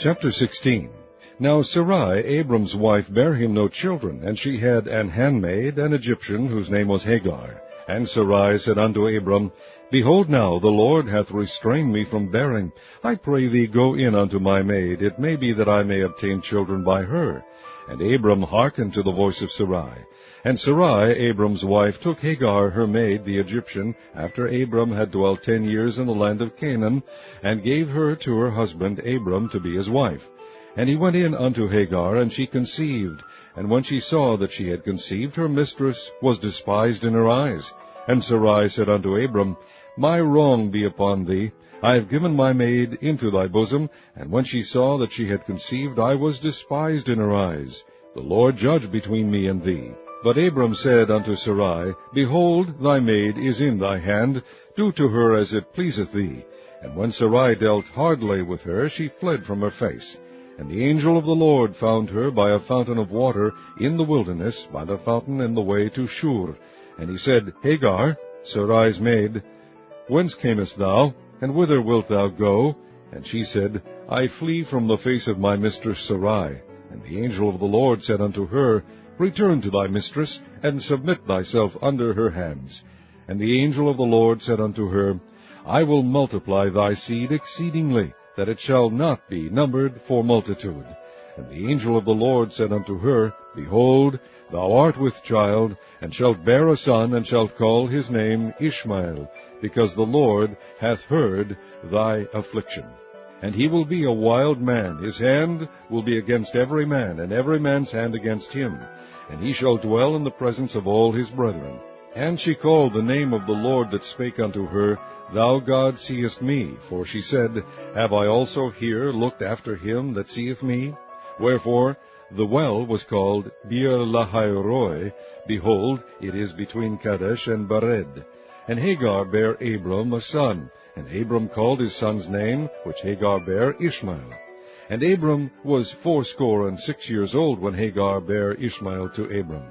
Chapter 16. Now Sarai, Abram's wife, bare him no children, and she had an handmaid, an Egyptian, whose name was Hagar. And Sarai said unto Abram, Behold now, the Lord hath restrained me from bearing. I pray thee, go in unto my maid. It may be that I may obtain children by her. And Abram hearkened to the voice of Sarai. And Sarai, Abram's wife, took Hagar her maid, the Egyptian, after Abram had dwelt 10 years in the land of Canaan, and gave her to her husband Abram to be his wife. And he went in unto Hagar, and she conceived. And when she saw that she had conceived, her mistress was despised in her eyes. And Sarai said unto Abram, My wrong be upon thee. I have given my maid into thy bosom. And when she saw that she had conceived, I was despised in her eyes. The Lord judge between me and thee. But Abram said unto Sarai, Behold, thy maid is in thy hand. Do to her as it pleaseth thee. And when Sarai dealt hardly with her, she fled from her face. And the angel of the Lord found her by a fountain of water in the wilderness, by the fountain in the way to Shur. And he said, Hagar, Sarai's maid, whence camest thou, and whither wilt thou go? And she said, I flee from the face of my mistress Sarai. And the angel of the Lord said unto her, Return to thy mistress, and submit thyself under her hands. And the angel of the Lord said unto her, I will multiply thy seed exceedingly, that it shall not be numbered for multitude. And the angel of the Lord said unto her, Behold, thou art with child, and shalt bear a son, and shalt call his name Ishmael, because the Lord hath heard thy affliction. And he will be a wild man. His hand will be against every man, and every man's hand against him. And he shall dwell in the presence of all his brethren. And she called the name of the Lord that spake unto her, Thou God seest me. For she said, Have I also here looked after him that seeth me? Wherefore the well was called Beer Lahairoi. Behold, it is between Kadesh and Bered. And Hagar bare Abram a son. And Abram called his son's name, which Hagar bare, Ishmael. And Abram was 86 years old when Hagar bare Ishmael to Abram.